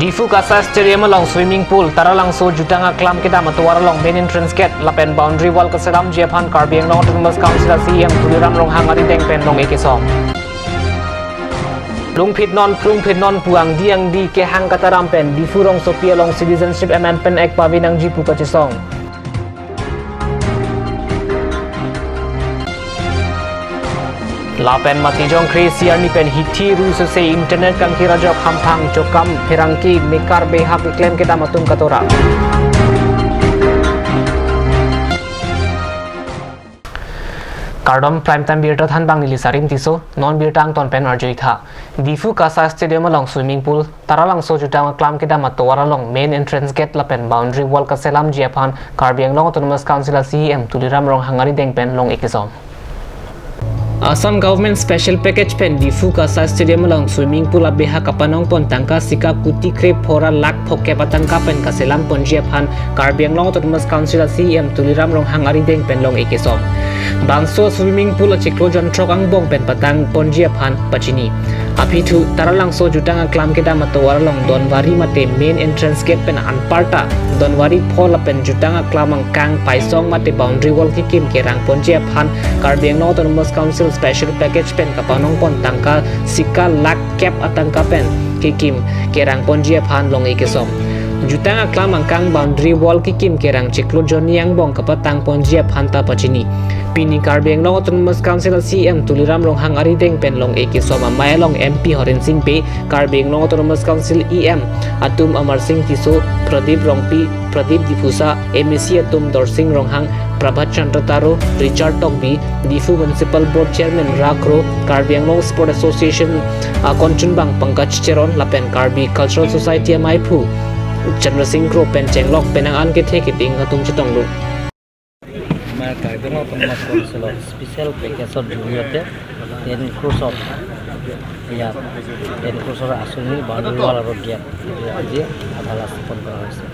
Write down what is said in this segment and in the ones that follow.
Difu Kasa Stadium along swimming pool taralang so jutanga klam kita matuwar along main entrance gate lapen boundary wall kasadam Japan Karbi ang autonomous council CM tuliram rong hangari deng pen long ekisom Lung phit non puang diang di ke hang kataram pen Difu rong sopi along citizenship amendment act pavinang jipu kachisong Lapen matijong kresiar ni pen hiti ru se internet kan kira jok hampang jokam pirangki mekar behak klaim kita matung katora Kardom prime time beer than bang nilisarim tiso non beer tang ton pen arjoi tha Difu Kasa Stadium along swimming pool taralang so jutang klam kita matowar along main entrance gate lapen boundary wall kaselam Japan Karbi ang autonomous council CM tuliram rong hangari deng pen long ekisom Assam government special package pen Difu Kasa Stadium along swimming pool abeha kapanong pon tangka sika kuti krep phora lak phokke patangka pen kaselam pon Japan Karbi ang autonomous council CM tuliram rong hangari deng pen long ekisom Bangso swimming pool achiklo jon trok ang bong pen patang pon Japan pachini apitu taralang so jutang klam kita matowar long donwari mate main entrance gate pen anparta donwari phola pen jutang klam ang kang paisong mate boundary wall ki kim kerang pon Japan Karbi ang autonomous council special package pen kapanong pon tangka sika lak cap atangka pen kikim kerang pon Japan long ekisom jutang aklam angkang boundary wall kikim kerang chiklo joni ang bong kapatang pon Japan ta pachini pini Karbi ang autonomous council CM tuliram long hangari deng pen long ekisom amay long MP Horen Singh pe Karbi ang autonomous council EM atum Amar Singh Tiso Pradeep Rongpi Pradeep Difusa MEC atum Dorsing Ronghang Prabhat Chandra Taro Richard Tokbi Difu Municipal Board Chairman Rakro Karbi ang Sport Association Konchunbang Pankaj Cheron lapen Karbi Cultural Society Maipu Chandra Singh Kro pen chenglok penangan ke thekiting atum chitonglu Karbi autonomous council special package of juriyate 10 crores of ya 10 crores of asuni boundary wall aro gate aji adhala স্থাপন কৰা হৈছে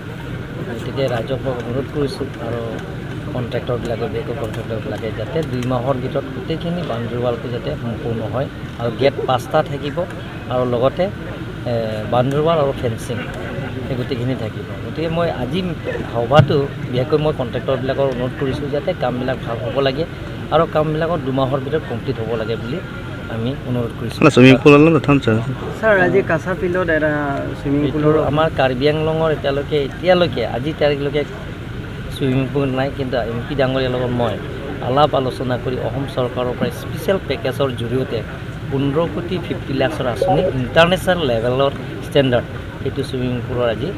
গতিকে ৰাজ্যক অনুৰোধ কৰিছো আৰু কন্ট্ৰাক্টৰ বিলাকে Beko contractor বিলাকে যাতে 2 মাহৰ ভিতৰত গোটেইখিনি বাউণ্ডাৰী ৱালটো যাতে সম্পূৰ্ণ হয় আৰু গেট 5টা থাকিব আৰু লগতে বাউণ্ডাৰী ৱাল আৰু ফেন্সিং গোটেইখিনি থাকিব গতিকে মই আজি সভাটো বিশেষকৈ মই কন্ট্ৰাক্টৰবিলাকৰ অনুৰোধ কৰিছোঁ যাতে কামবিলাক ভাল হ'ব লাগে আৰু কামবিলাকৰ 2 মাহৰ ভিতৰত কমপ্লিট হ'ব লাগে বুলি আমি অনুৰোধ কৰিছোঁ সুইমিং পুল অলপ প্ৰথম স্যাৰ আজি কাছা ফিল্ডত এটা সুইমিং পুলৰ আমাৰ কাৰ্বি আংলঙৰ এতিয়ালৈকে আজি তাৰিখলৈকে সুইমিং পুল নাই কিন্তু এমপি ডাঙৰীয়াৰ লগত মই আলাপ আলোচনা কৰি অসম চৰকাৰৰ পৰা স্পেচিয়েল পেকেজৰ জৰিয়তে 15 কোটি 50 লাখৰ আঁচনি ইণ্টাৰনেশ্যনেল লেভেলৰ ষ্টেণ্ডাৰ্ড এইটো সুইমিং পুলৰ আজি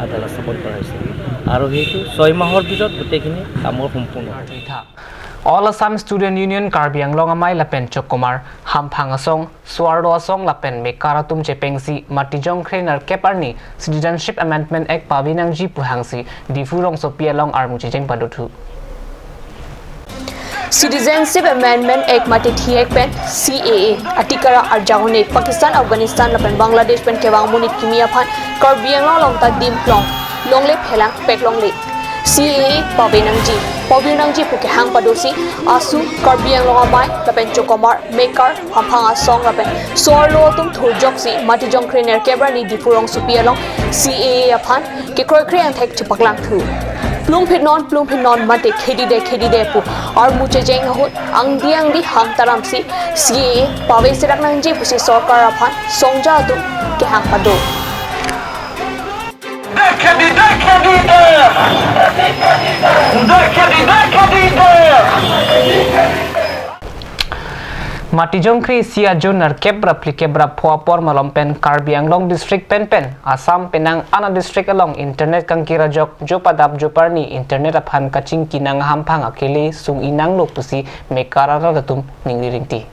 আদালত স্থাপন কৰা হৈছে আৰু সেইটো 6 মাহৰ ভিতৰত গোটেইখিনি কামৰ সম্পূৰ্ণ All Assam Student Union Karbi Anglong amay lapen Chokomar Hampang asong Swardo asong lapen Mekaratum Chepengsi Matijong Krenar Keparni Citizenship Amendment Act Pavinang Jipu Hangsi Difurong Sopi along Armuchijeng Padutu Citizenship Amendment Act mati thiek pen CAA atikara arjahone Pakistan Afghanistan lapen Bangladesh pen kewang munit kimia phan Karbi Anglong long ta dim plong longle phelang peklong le CAA Pavinang ji puke hang padosi asu Karbi Anglong amai lapen Chokomar Mekar Hampang asong lapen Sorlo tum thurjok si mati jong krener kebra ni difurong supi along CAA aphan ke kroi kre ang thek chupaklang thu plung phit non mate khedi de pu ar muche jeng hot ang di hang taram si CAA pawe serak nang ji pusi sarkar aphan songja tu ke hang pado Matijong Kri Sia Jonar Kebra Phua Por Malompen Karbi Anglong District Pen Assam Penang Ana District along Internet Kankira Jok Jopadap Joparni Internet aphan kaching kinang hampang akele sung inang lopusi Mekara Ragatum Ningringti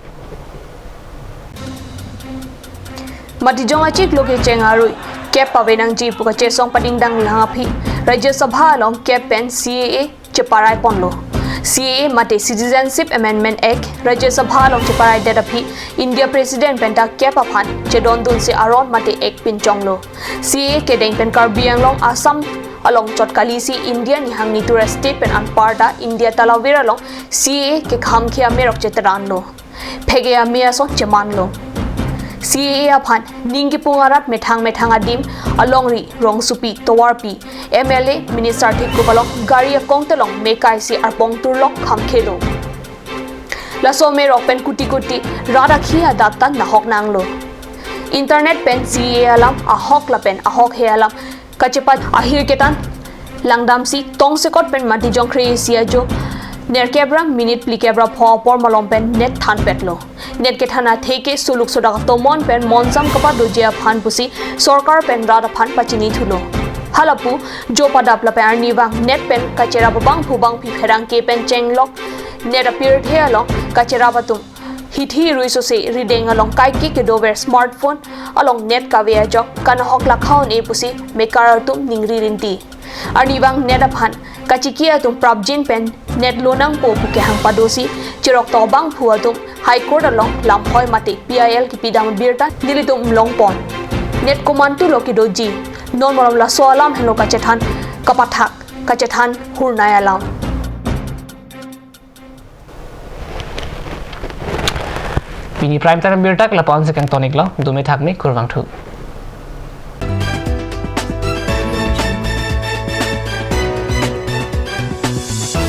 Matijong achik loke chengarui Kep Pavinang ji puka chesong padingdang langapi Rajya Sabha along Kep pen CAA Cheparai Ponlo CAA mate Citizenship Amendment Act Rajya Sabha long Cheparai Dedapi India President Penta Kep aphan Chedondun se aron mate Act pinchonglo CAA kedeng pen Karbi Anglong Assam along Chotkali si India ni hang ni tourist state pen anparda India Talawir along CAA ke kham khia merok cheteranlo phege amia so chemanlo CAA aphan ningi pungarat methang adim alongri rong supi towarpi MLA minister thik kubalok gari akong telong mekai si arpong turlok khamkhelo lasome ropen kuti radakhi adatan nahok nanglo internet pen CAA alam ahok lapen ahok he alam kachepat ahir ketan langdam si tong sekot pen mati jongkhre sia jo nerkebra minute plikebra pho por malom pen net than petlo net ke thana theke suluk soda tomon pen monsam kapa dojia phan pusi sarkar pen rada phan pachini thulo halapu jo padap la pen niwang net pen kachera babang phubang phi pherang ke pen chenglok net appear the along kachera batum hithi ruiso se reading along kai ke dover smartphone along net kavya jok kana hok la khaun e pusi mekar tum ningri rinti arniwang net aphan kachikia tum prabjin pen net lonang po puke hang padosi chirok to bang phua tum high court along lamphoi mate PIL ki pidam birta nilitum longpon net command tu loki doji non moram la so alam helo kachethan kapathak kachethan hurnaya alam Bini prime time birta la pon second tonic lo dume thak ni kurwang thu